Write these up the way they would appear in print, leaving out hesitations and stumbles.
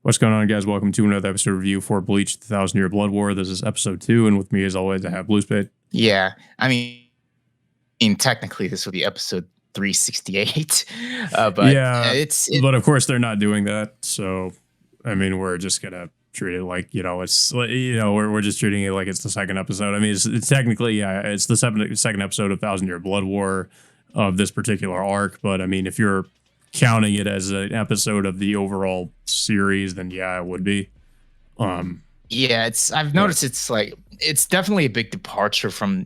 What's going on, guys? Welcome to another episode review for Bleach, the 1,000-Year Blood War. This is episode 2, and with me, as always, I have Blue Spit. Yeah, I mean, technically, this would be episode 368, but yeah, but of course, they're not doing that. So, I mean, we're just gonna treat it like it's we're just treating it like it's the second episode. I mean, it's technically it's the second episode of 1,000-Year Blood War of this particular arc. But I mean, if you're counting it as an episode of the overall series, then yeah, it would be. Yeah, I've noticed it's definitely a big departure from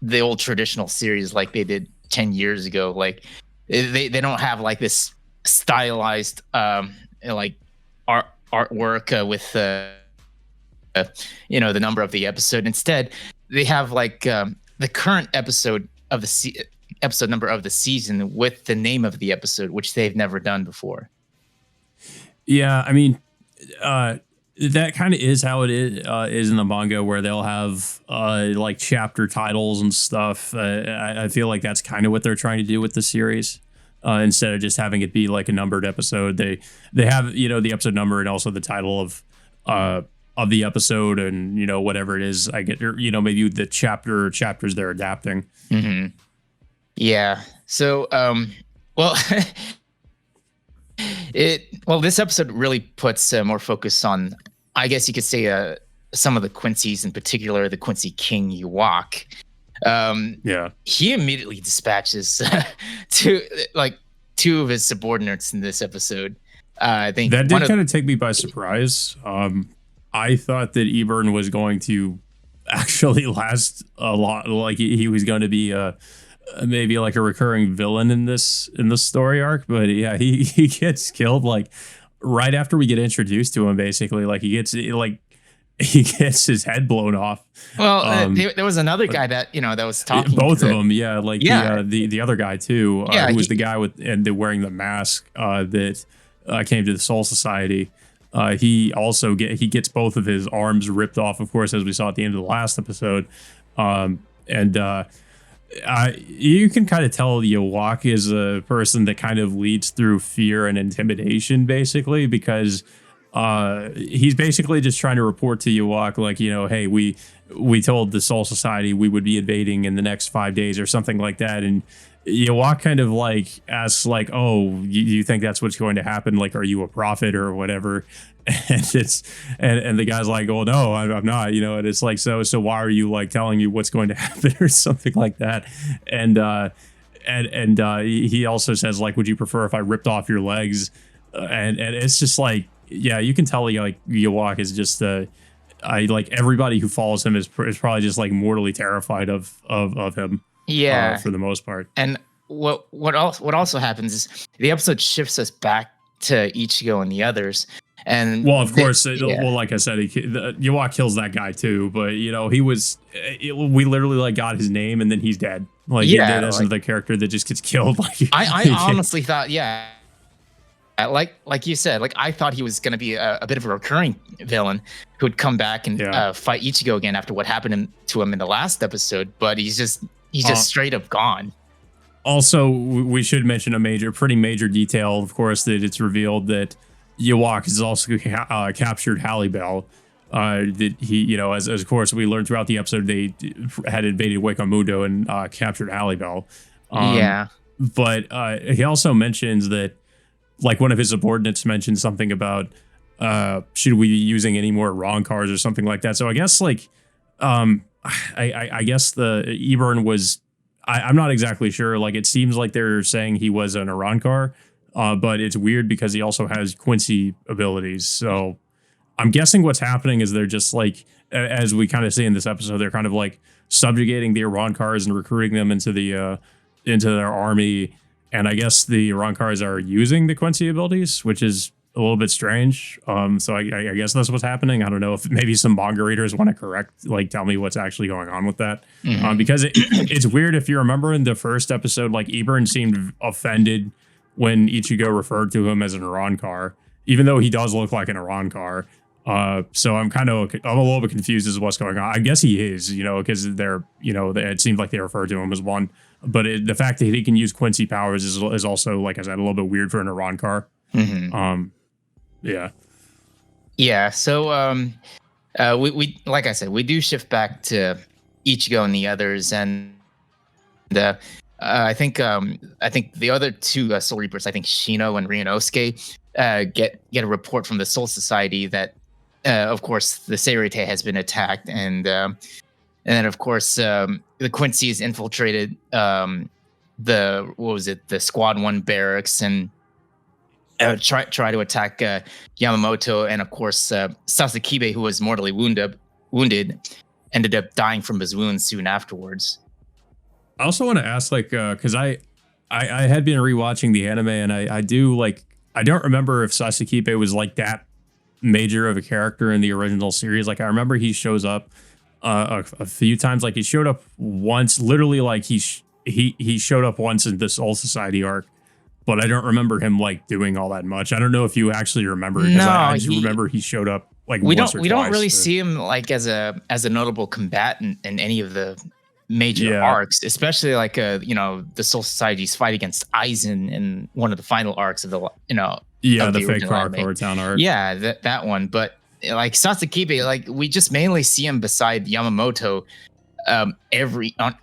the old traditional series like they did 10 years ago. Like they don't have like this stylized like artwork with the number of the episode. Instead, they have like the current episode of the episode number of the season with the name of the episode, which they've never done before. Yeah, I mean, that kind of is how it is in the manga, where they'll have like chapter titles and stuff. I feel like that's kind of what they're trying to do with the series. Instead of just having it be like a numbered episode, they have the episode number and also the title of the episode and whatever it is. I get maybe the chapters they're adapting. Mm-hmm. Yeah. So well. This episode really puts more focus on, I guess you could say, some of the Quincy's, in particular, the Quincy King Uwak. He immediately dispatches two of his subordinates in this episode. I think that did kind of take me by surprise. I thought that Ebern was going to actually last a lot, like he was going to be maybe like a recurring villain in this story arc, but yeah, he gets killed like right after we get introduced to him. Basically, like he gets his head blown off. Well, there was another guy that was talking. Both of them, the other guy too, who was the guy wearing the mask that came to the Soul Society. He also gets both of his arms ripped off, of course, as we saw at the end of the last episode, you can kind of tell Uwak is a person that kind of leads through fear and intimidation, basically, because he's basically just trying to report to Uwak, like, hey, we told the Soul Society we would be invading in the next 5 days or something like that. And Uwak kind of like asks, like, oh, you think that's what's going to happen? Like, are you a prophet or whatever? And the guy's like, oh no, I'm not, and it's like, so why are you like telling me what's going to happen or something like that? And he also says, like, would you prefer if I ripped off your legs? And it's just like, yeah, you can tell like Uwak is just like everybody who follows him is probably just like mortally terrified of him. Yeah, for the most part. And what also happens is the episode shifts us back to Ichigo and the others. And well, of course, like I said, Uwak kills that guy too. But we literally like got his name and then he's dead. Like, that's the character that just gets killed. Like, I honestly thought, like you said, like I thought he was going to be a bit of a recurring villain who would come back and fight Ichigo again after what happened to him in the last episode. But he's just straight up gone. Also, we should mention a pretty major detail, of course, that it's revealed that Uwak has also captured Hallibel. That he, as of course we learned throughout the episode, they had invaded Wakamundo and captured Hallibel. But he also mentions that, like, one of his subordinates mentioned something about should we be using any more Ron cars or something like that. So I guess like I guess the Ebern was. I'm not exactly sure. Like, it seems like they're saying he was an Arankar, but it's weird because he also has Quincy abilities. So I'm guessing what's happening is they're just like, as we kind of see in this episode, they're kind of like subjugating the Arankars and recruiting them into their army. And I guess the Arankars are using the Quincy abilities, which is a little bit strange. So I guess that's what's happening. I don't know if maybe some manga readers want to tell me what's actually going on with that. Mm-hmm. Because it's weird. If you remember in the first episode, like, Ebern seemed offended when Ichigo referred to him as an Arankar, even though he does look like an Arankar. So I'm a little bit confused as to what's going on. I guess he is, because it seemed like they referred to him as one. But the fact that he can use Quincy powers is also, like I said, a little bit weird for an Arankar. Mm-hmm. Yeah. Yeah. So we like I said, we do shift back to Ichigo and the others, and uh, I think the other two Soul Reapers, I think Shino and Ryunosuke, get a report from the Soul Society that, of course, the Seirete has been attacked, and then of course the Quincy's infiltrated the what was it, the Squad One barracks, and try to attack Yamamoto, and of course Sasakibe, who was mortally wounded, ended up dying from his wounds soon afterwards. I also want to ask, like, because I had been rewatching the anime, and I do like, I don't remember if Sasakibe was like that major of a character in the original series. Like, I remember he shows up a few times. Like, he showed up once, literally, like he showed up once in this Soul Society arc, but I don't remember him like doing all that much. I don't know if you actually remember, because I just remember he showed up like we once don't or we twice, don't really see him like as a notable combatant in any of the major arcs, especially like the Soul Society's fight against Aizen in one of the final arcs of the the fake Core Town arc. Yeah, that one. But like Sasakibe, like we just mainly see him beside Yamamoto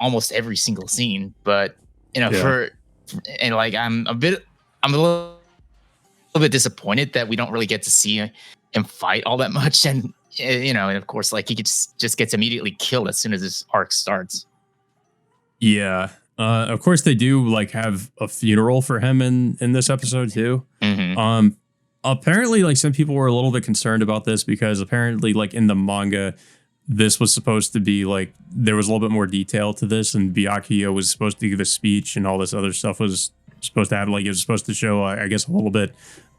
almost every single scene. But and like I'm a little bit disappointed that we don't really get to see him fight all that much, and and of course like he just gets immediately killed as soon as this arc starts. Yeah. Of course they do like have a funeral for him in this episode too. Mm-hmm. Apparently like some people were a little bit concerned about this, because apparently like in the manga this was supposed to be like, there was a little bit more detail to this, and Byakuya was supposed to give a speech, and all this other stuff was supposed to have, like, it was supposed to show I guess a little bit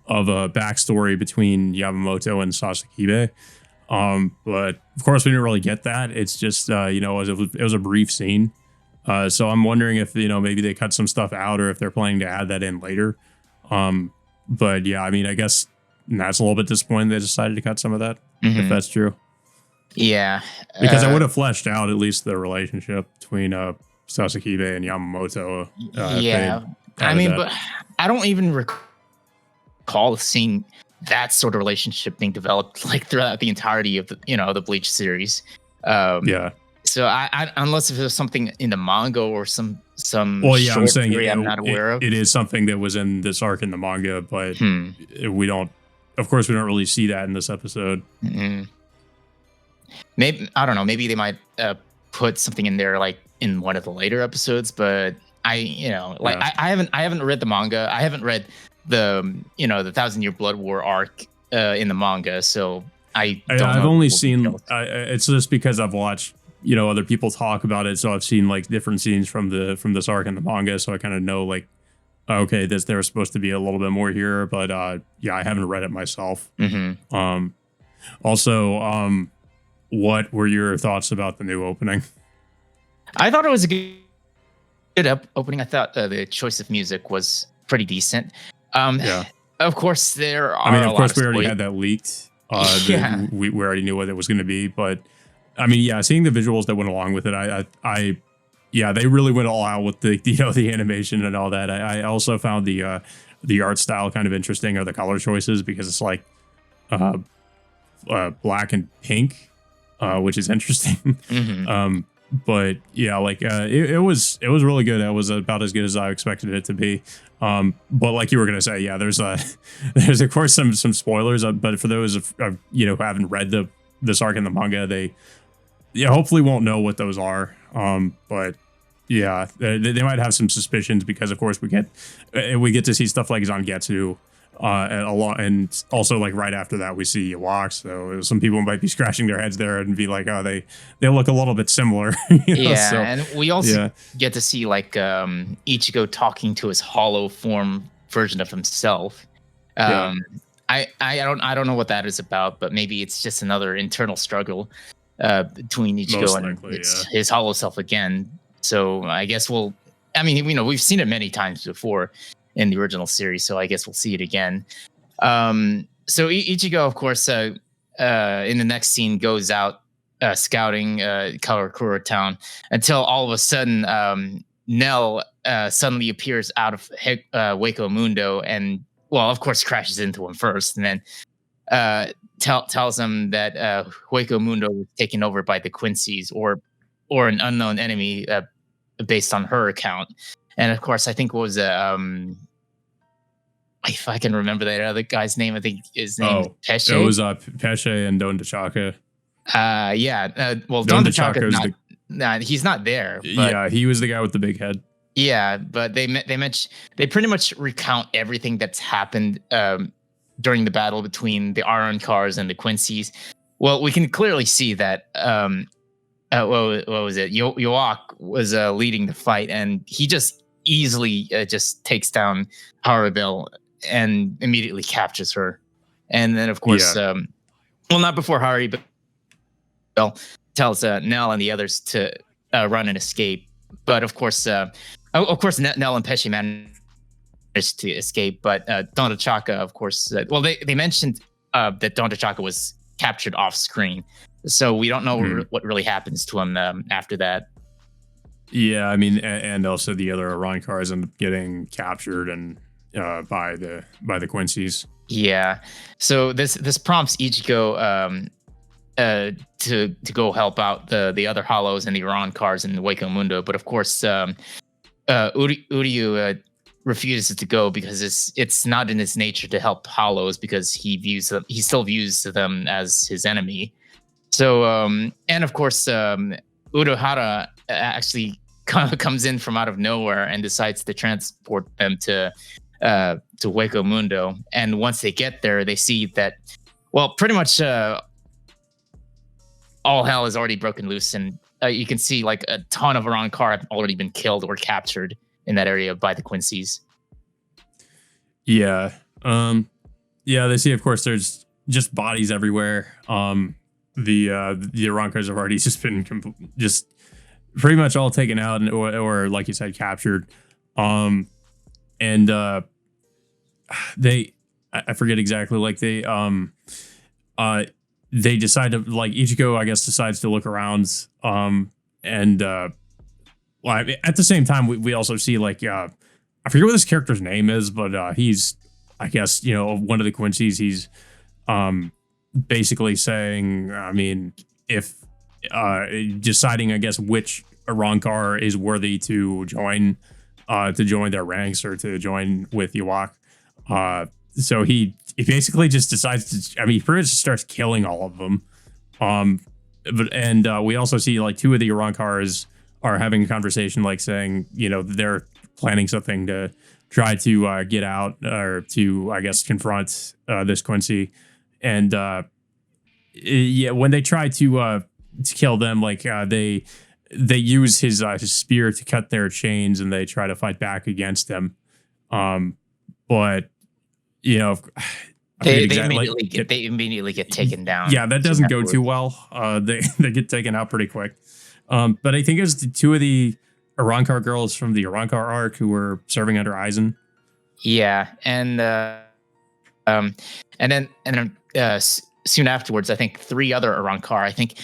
of a backstory between Yamamoto and Sasakibe. But of course we didn't really get that. It's just it was a brief scene. So I'm wondering if, maybe they cut some stuff out, or if they're planning to add that in later. But yeah, I mean, I guess that's a little bit disappointing they decided to cut some of that, if that's true. Yeah. Because I would have fleshed out at least the relationship between Sasakibe and Yamamoto. I mean, but I don't even recall seeing that sort of relationship being developed like throughout the entirety of the Bleach series. So I unless if there's something in the manga or some I'm saying I'm not aware of. It is something that was in this arc in the manga, but we don't really see that in this episode. Mm-hmm. Maybe, I don't know, maybe they might put something in there like in one of the later episodes, but I haven't read the manga. I haven't read the the 1,000-Year Blood War arc in the manga, so I've only seen it's just because I've watched other people talk about it, so I've seen like different scenes from this arc in the manga, so I kind of know like, okay, there's supposed to be a little bit more here, but I haven't read it myself. Mm-hmm. Also, what were your thoughts about the new opening? I thought it was a good opening. I thought the choice of music was pretty decent. Of course, there are. I mean, of course, we already had that leaked. We already knew what it was going to be, but I mean, seeing the visuals that went along with it, they really went all out with the animation and all that. I also found the art style kind of interesting, or the color choices, because it's like black and pink. Which is interesting. Mm-hmm. But yeah, like it was really good. It was about as good as I expected it to be. But like you were gonna say, there's of course some spoilers. But for those who haven't read this arc in the manga, they hopefully won't know what those are. But yeah, they might have some suspicions, because of course we get to see stuff like Zangetsu. A lot, and also like right after that we see Iwak, so some people might be scratching their heads there and be like, oh, they look a little bit similar. And we also get to see like Ichigo talking to his hollow form version of himself. I don't know what that is about, but maybe it's just another internal struggle between Ichigo and his hollow self again. So I guess we've seen it many times before in the original series, so I guess we'll see it again. So Ichigo, of course, in the next scene goes out scouting Karakura Town, until all of a sudden Nell suddenly appears out of Waco Mundo, and of course crashes into him first, and then tells him that Hueco Mundo was taken over by the Quincy's or an unknown enemy based on her account. And of course, I think what was if I can remember that other guy's name, I think his name is Pesce. It was Pesce and Don T'Chaka. Well, Don T'Chaka he's not there. Yeah, he was the guy with the big head. Yeah, but they pretty much recount everything that's happened during the battle between the Aron cars and the Quincy's. Well, we can clearly see that what was it? Yoak was leading the fight, and he just easily just takes down Haribel and immediately captures her. And then, of course, well, not before Haribel tells Nell and the others to run and escape. But of course, Nell and Pesce managed to escape. But Don T'Chaka, of course, well, they mentioned that Don T'Chaka was captured off screen, so we don't know what really happens to him after that. Yeah, I mean, and also the other Iran cars end up getting captured and by the Quincy's. Yeah, so this prompts Ichigo to go help out the other Hollows and the Iran cars in the Hueco Mundo, but of course, Uryu refuses to go because it's not in his nature to help Hollows, because he still views them as his enemy. So and of course, Uruhara actually comes in from out of nowhere and decides to transport them to Hueco Mundo. And once they get there, they see that, well, pretty much all hell has already broken loose, and you can see like a ton of Iran car have already been killed or captured in that area by the Quincy's. Yeah. They see, of course, there's just bodies everywhere. The Iran cars have already just been just pretty much all taken out or like you said, captured. I forget exactly, like they decide to, like, Ichigo, I guess, decides to look around. Well, I mean, at the same time, we also see, like, I forget what this character's name is, but he's, I guess, one of the Quincy's. He's basically saying, I mean, if deciding, I guess, which Iran car is worthy to join their ranks or to join with Yoak. So he basically just decides to, I mean, he pretty much starts killing all of them. We also see, like, two of the Iran cars are having a conversation, like, saying, they're planning something to try to get out, or to, I guess, confront this Quincy. And when they try to kill them, like, they use his spear to cut their chains, and they try to fight back against him. But they immediately get taken down. Yeah, that doesn't go too well. They get taken out pretty quick. But I think it was the two of the Arankar girls from the Arankar arc who were serving under Aizen. Yeah, and then soon afterwards, I think three other Arankar. I think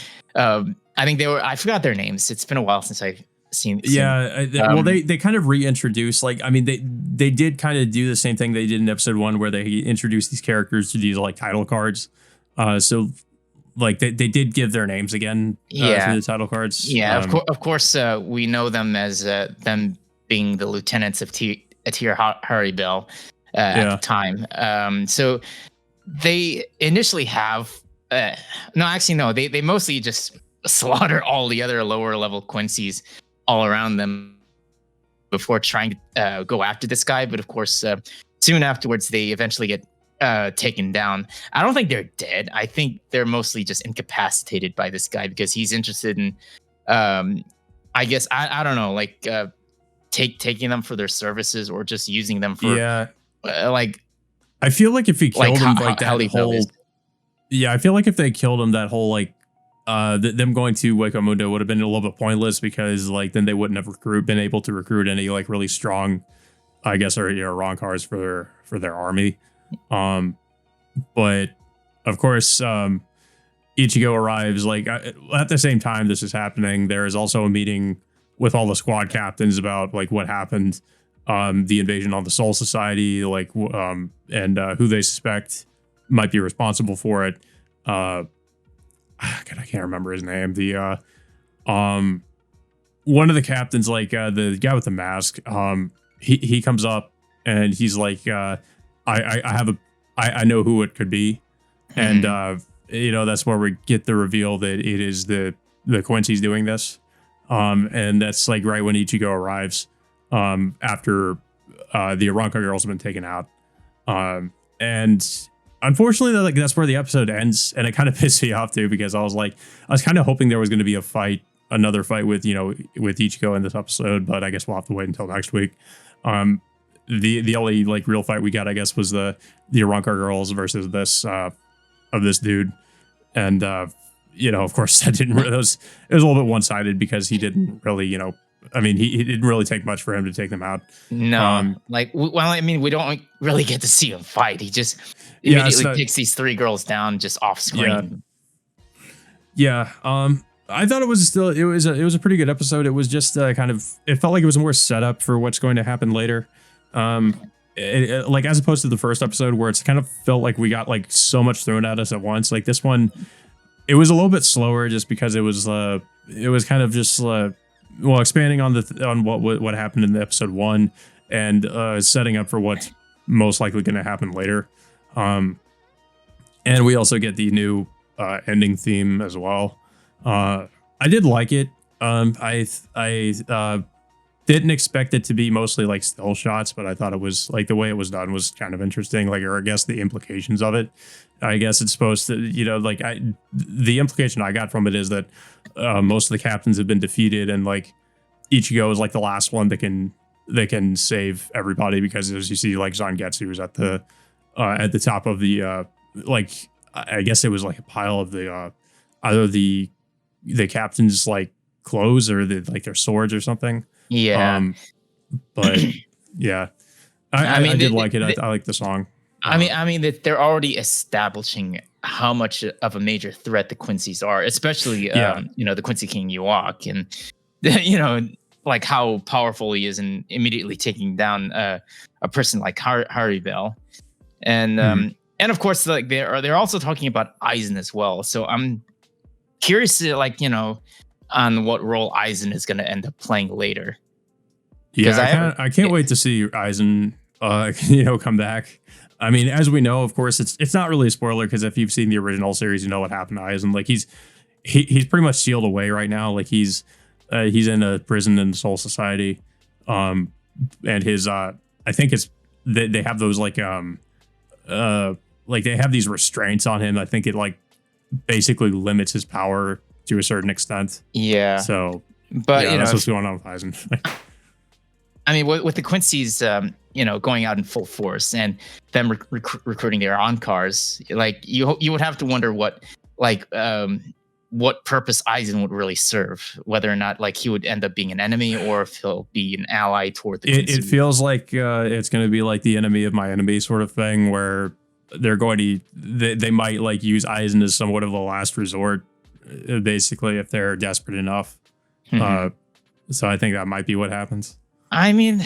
they were. I forgot their names. It's been a while since I've seen. Well, they kind of reintroduced, like, I mean, they did kind of do the same thing they did in episode 1, where they introduced these characters to these, like, title cards. So, like, they did give their names again to the title cards. Yeah, of course, we know them as them being the lieutenants of Atir Haribel at the time. So they initially have they mostly just slaughter all the other lower level Quincy's all around them before trying to go after this guy. But of course, soon afterwards, they eventually get taken down. I don't think they're dead. I think they're mostly just incapacitated by this guy, because he's interested in, I guess, I don't know, like taking them for their services, or just using them for like. I feel like if he killed him, like, that whole. Yeah, I feel like if they killed him, that whole, like, them going to Hueco Mundo would have been a little bit pointless, because, like, then they wouldn't have been able to recruit any, like, really strong, I guess, or Rancars for their army. But of course, Ichigo arrives, like, at the same time this is happening. There is also a meeting with all the squad captains about, like, what happened, the invasion on the Soul Society, like, and who they suspect might be responsible for it. God, I can't remember his name. The one of the captains, like the guy with the mask, he comes up and he's like, I know who it could be, and that's where we get the reveal that it is the Quincy's doing this, and that's like right when Ichigo arrives, after the Aranka girls have been taken out, and unfortunately, like that's where the episode ends, and it kind of pissed me off too because I was kind of hoping there was going to be another fight with with Ichigo in this episode, but I guess we'll have to wait until next week. The only like real fight we got, I guess, was the Aranka girls versus this dude, and of course that didn't really, it was a little bit one sided because he didn't really he didn't really take much for him to take them out. No, we don't really get to see him fight. He just immediately takes these 3 girls down just off screen. Yeah. I thought it was a pretty good episode. It was just it felt like it was more set up for what's going to happen later. Like as opposed to the first episode where it's kind of felt like we got like so much thrown at us at once. Like this one, it was a little bit slower just because it was kind of just expanding on what happened in the episode 1 and setting up for what's most likely going to happen later. And we also get the new ending theme as well. I did like it. I didn't expect it to be mostly like still shots, but I thought it was like the way it was done was kind of interesting. Like, or I guess the implications of it. I guess it's supposed to, the implication I got from it is that most of the captains have been defeated, and like Ichigo is like the last one that can save everybody, because as you see, like Zangetsu was at the top of the I guess it was like a pile of the either the captain's like clothes or their swords or something. Yeah. But yeah, I did like it. I like the song. I mean that they're already establishing how much of a major threat the Quincy's are, especially the Quincy King Yuak, and like how powerful he is in immediately taking down a person like Haribel, and of course like they're also talking about Aizen as well. So I'm curious to on what role Aizen is going to end up playing later. Yeah, I can't wait to see Aizen come back. I mean, as we know, of course, it's not really a spoiler, because if you've seen the original series, you know what happened to Aizen. Like he's pretty much sealed away right now. Like he's in a prison in the Soul Society, and his I think they have those like they have these restraints on him. I think it like basically limits his power to a certain extent. Yeah. So, but that's what's going on with Aizen. I mean, with the Quincy's, going out in full force and them recruiting their on-cars, like you would have to wonder what purpose Aizen would really serve, whether or not like he would end up being an enemy or if he'll be an ally toward the Quincy. It feels like it's going to be like the enemy of my enemy sort of thing, where they're going to they might like use Aizen as somewhat of a last resort, basically, if they're desperate enough. So I think that might be what happens. I mean,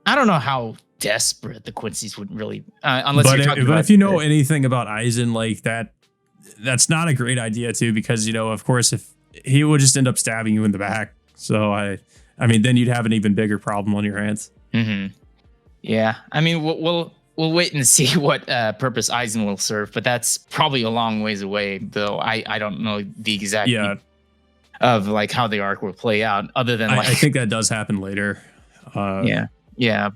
I don't know how desperate the Quincy's would really, unless you're talking about. But if you know anything about Aizen, like that's not a great idea too, because of course, if he would just end up stabbing you in the back, so I mean, then you'd have an even bigger problem on your hands. Yeah, I mean, we'll wait and see what purpose Aizen will serve, but that's probably a long ways away, though. I don't know the exact of like how the arc will play out, other than like, I think that does happen later. But yeah,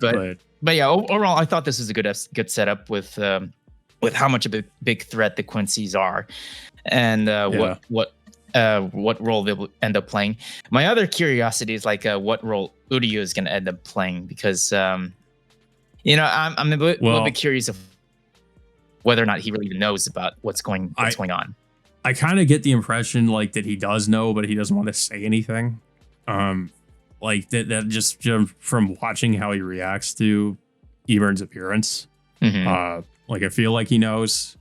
overall, I thought this was a good setup with how much of a big threat the Quincy's are, and what role they'll end up playing. My other curiosity is like what role Uryu is going to end up playing, because I'm a little bit curious of whether or not he really knows about what's going on. I kind of get the impression like that he does know, but he doesn't want to say anything. Like that just from watching how he reacts to Ebern's appearance. Like I feel like he knows.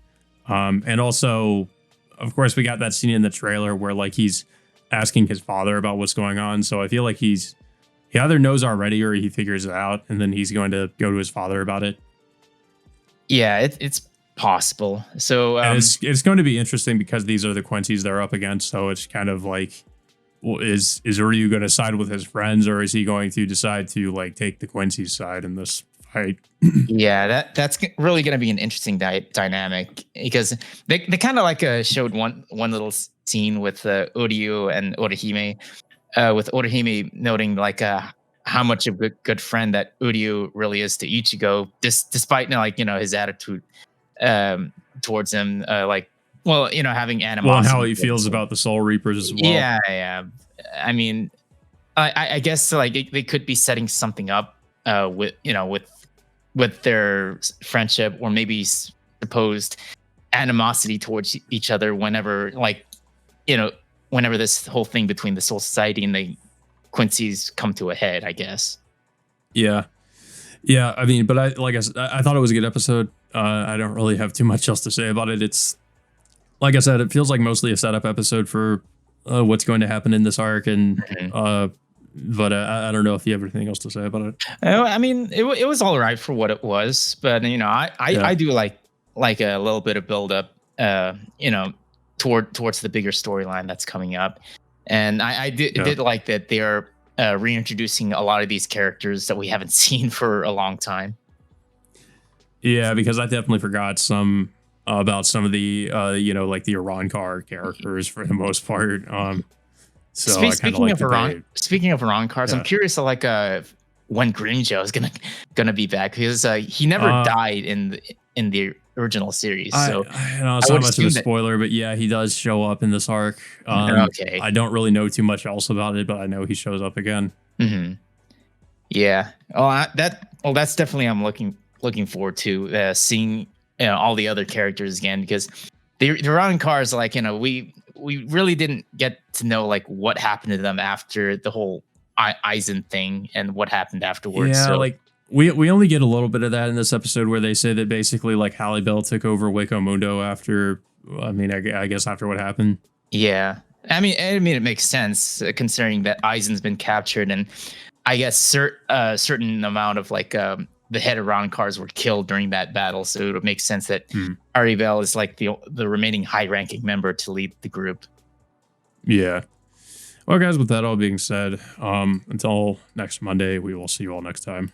And also, of course, we got that scene in the trailer where like he's asking his father about what's going on. So I feel like he either knows already or he figures it out, and then he's going to go to his father about it. Yeah, it's possible. So and it's going to be interesting because these are the Quincy's they're up against. So it's kind of like, well, is Ryu going to side with his friends, or is he going to decide to like take the Quincy's side in this fight? Yeah, that's really going to be an interesting dynamic, because they kind of like showed one little scene with Uryu and Orihime, with Orihime noting like how much of a good friend that Uryu really is to Ichigo, despite like his attitude towards him, like, well, having animosity. Well, and how he feels about the Soul Reapers as well. Yeah, yeah. I mean, I guess like they could be setting something up with their friendship, or maybe supposed animosity towards each other whenever, like, whenever this whole thing between the Soul Society and the Quincy's come to a head, I guess. Yeah. I mean, but I thought it was a good episode. I don't really have too much else to say about it. It's like I said, it feels like mostly a setup episode for what's going to happen in this arc, and but I don't know if you have anything else to say about it. I mean, it was all right for what it was, but I do like a little bit of build up, towards the bigger storyline that's coming up, and I did like that they're reintroducing a lot of these characters that we haven't seen for a long time. Yeah, because I definitely forgot some about some of the like the Arankar characters for the most part. So speaking of Iran cards, I'm curious like when Grinjo is gonna be back, because he never died in the original series. So I know it's not much of a spoiler, but yeah, he does show up in this arc. Okay. I don't really know too much else about it, but I know he shows up again. Mm-hmm. Yeah. That's definitely I'm looking forward to seeing all the other characters again, because the Iran cars, like, we really didn't get to know like what happened to them after the whole Aizen thing and what happened afterwards. Yeah, so, like we only get a little bit of that in this episode, where they say that basically like Halle Bell took over Waco Mundo after, I guess after what happened. Yeah, I mean it makes sense, considering that Aizen's been captured, and I guess certain amount of like the head of Ron cars were killed during that battle, so it would make sense that Aribel is like the remaining high-ranking member to lead the group. Yeah. Well, guys, with that all being said, until next Monday, we will see you all next time.